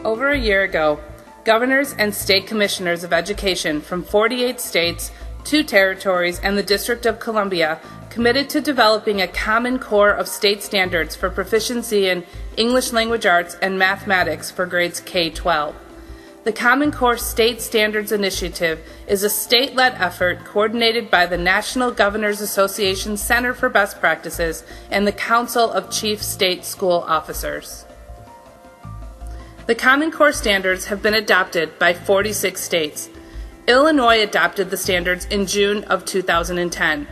Over a year ago, governors and state commissioners of education from 48 states, 2 territories, and the District of Columbia committed to developing a common core of state standards for proficiency in English language arts and mathematics for grades K-12. The Common Core State Standards Initiative is a state-led effort coordinated by the National Governors Association Center for Best Practices and the Council of Chief State School Officers. The Common Core standards have been adopted by 46 states. Illinois adopted the standards in June of 2010.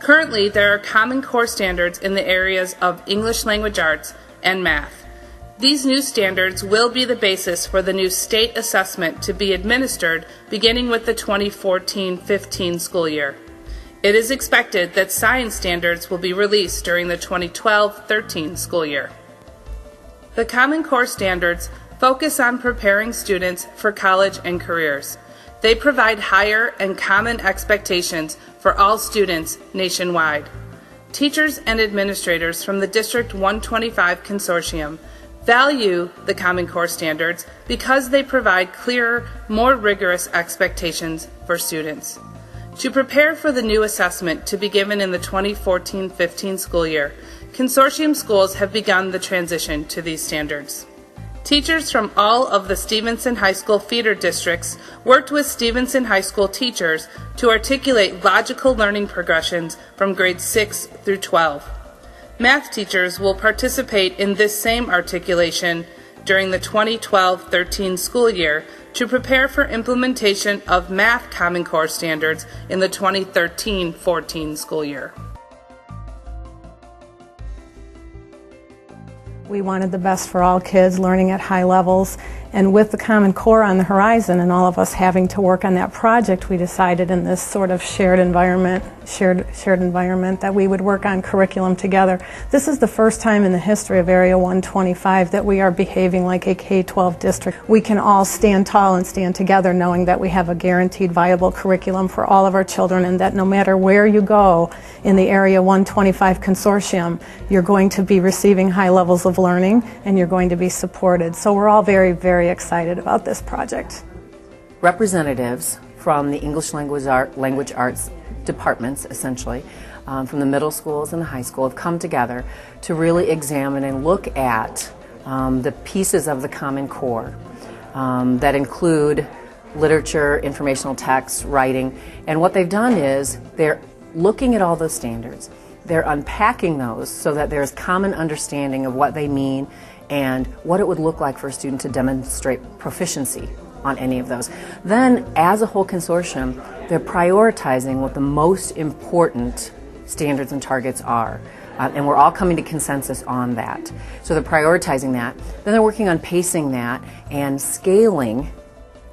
Currently, there are Common Core standards in the areas of English language arts and math. These new standards will be the basis for the new state assessment to be administered beginning with the 2014-15 school year. It is expected that science standards will be released during the 2012-13 school year. The Common Core standards focus on preparing students for college and careers. They provide higher and common expectations for all students nationwide. Teachers and administrators from the District 125 Consortium value the Common Core standards because they provide clearer, more rigorous expectations for students. To prepare for the new assessment to be given in the 2014-15 school year, consortium schools have begun the transition to these standards. Teachers from all of the Stevenson High School feeder districts worked with Stevenson High School teachers to articulate logical learning progressions from grades 6 through 12. Math teachers will participate in this same articulation during the 2012-13 school year to prepare for implementation of Math Common Core standards in the 2013-14 school year. We wanted the best for all kids learning at high levels, and with the Common Core on the horizon and all of us having to work on that project, we decided in this sort of shared environment that we would work on curriculum together. This is the first time in the history of Area 125 that we are behaving like a K-12 district. We can all stand tall and stand together knowing that we have a guaranteed viable curriculum for all of our children, and that no matter where you go in the Area 125 Consortium, you're going to be receiving high levels of learning and you're going to be supported. So we're all very, very excited about this project. Representatives from the English language arts departments, essentially, from the middle schools and the high school, have come together to really examine and look at the pieces of the Common Core that include literature, informational text, writing, and what they've done is they're looking at all those standards. They're unpacking those so that there's common understanding of what they mean and what it would look like for a student to demonstrate proficiency on any of those. Then, as a whole consortium, they're prioritizing what the most important standards and targets are. And we're all coming to consensus on that. So they're prioritizing that. Then they're working on pacing that and scaling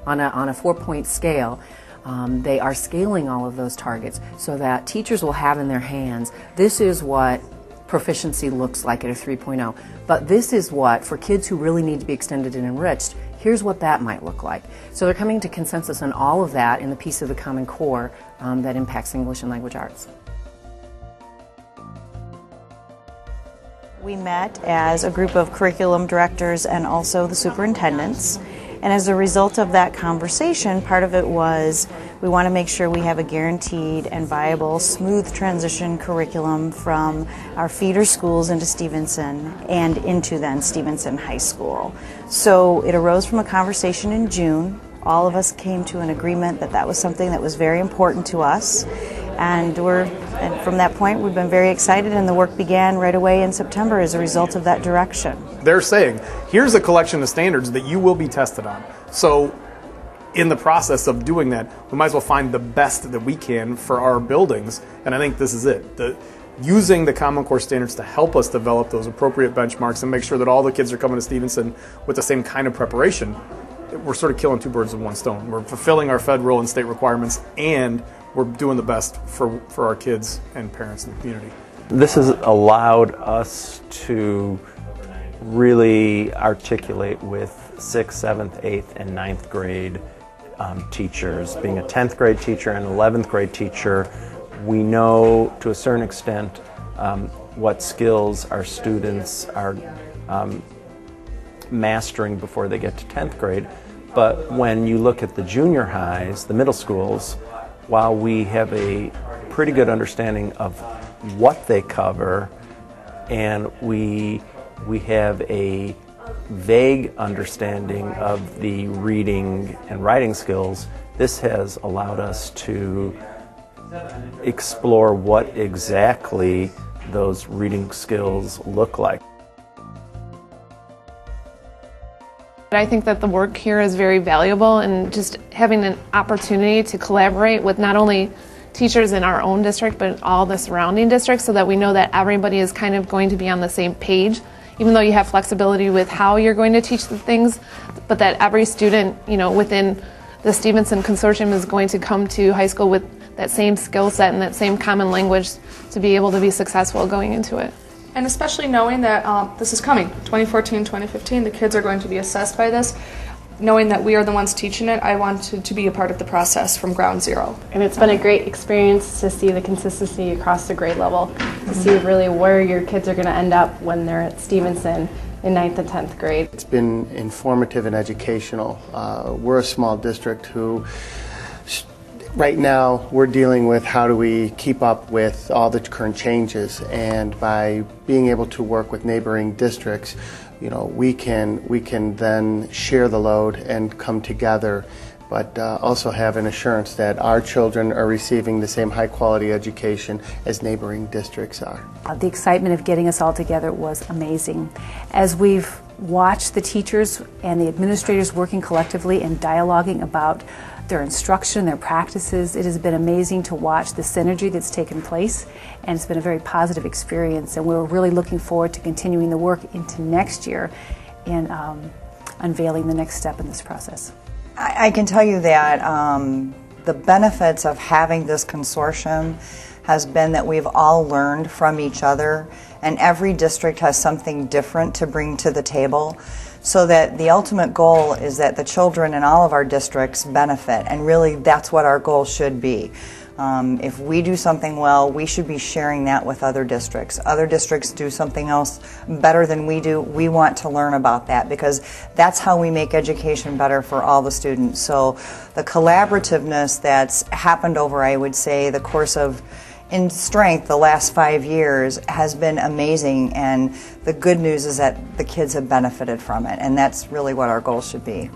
on a 4-point scale. They are scaling all of those targets so that teachers will have in their hands, this is what proficiency looks like at a 3.0. But this is what, for kids who really need to be extended and enriched, here's what that might look like. So they're coming to consensus on all of that in the piece of the Common Core that impacts English and language arts. We met as a group of curriculum directors and also the superintendents. And as a result of that conversation, part of it was we want to make sure we have a guaranteed and viable, smooth transition curriculum from our feeder schools into Stevenson and into then Stevenson High School. So it arose from a conversation in June. All of us came to an agreement that that was something that was very important to us. And from that point, we've been very excited, and the work began right away in September as a result of that direction. They're saying, here's a collection of standards that you will be tested on. So in the process of doing that, we might as well find the best that we can for our buildings, and I think this is it. Using the Common Core standards to help us develop those appropriate benchmarks and make sure that all the kids are coming to Stevenson with the same kind of preparation, we're sort of killing 2 birds with 1 stone. We're fulfilling our federal and state requirements, and we're doing the best for our kids and parents in the community. This has allowed us to really articulate with 6th, 7th, 8th, and 9th grade teachers. Being a 10th grade teacher and 11th grade teacher, we know to a certain extent what skills our students are mastering before they get to 10th grade. But when you look at the junior highs, the middle schools, while we have a pretty good understanding of what they cover, and we have a vague understanding of the reading and writing skills, this has allowed us to explore what exactly those reading skills look like. I think that the work here is very valuable, and just having an opportunity to collaborate with not only teachers in our own district but all the surrounding districts, so that we know that everybody is kind of going to be on the same page, even though you have flexibility with how you're going to teach the things, but that every student, you know, within the Stevenson Consortium is going to come to high school with that same skill set and that same common language to be able to be successful going into it. And especially knowing that this is coming, 2014, 2015, the kids are going to be assessed by this. Knowing that we are the ones teaching it, I wanted to be a part of the process from ground zero. And it's been a great experience to see the consistency across the grade level, to see really where your kids are going to end up when they're at Stevenson in 9th and 10th grade. It's been informative and educational. We're a small district who, right now, we're dealing with how do we keep up with all the current changes, and by being able to work with neighboring districts, you know, we can then share the load and come together, but also have an assurance that our children are receiving the same high quality education as neighboring districts are. The excitement of getting us all together was amazing. As we've watched the teachers and the administrators working collectively and dialoguing about their instruction, their practices, it has been amazing to watch the synergy that's taken place, and it's been a very positive experience, and we're really looking forward to continuing the work into next year and unveiling the next step in this process. I can tell you that the benefits of having this consortium has been that we've all learned from each other, and every district has something different to bring to the table, so that the ultimate goal is that the children in all of our districts benefit, and really that's what our goal should be. If we do something well, we should be sharing that with other districts. Other districts do something else better than we do. We want to learn about that, because that's how we make education better for all the students. So the collaborativeness that's happened over, I would say, the course of in strength the last 5 years has been amazing, and the good news is that the kids have benefited from it, and that's really what our goal should be.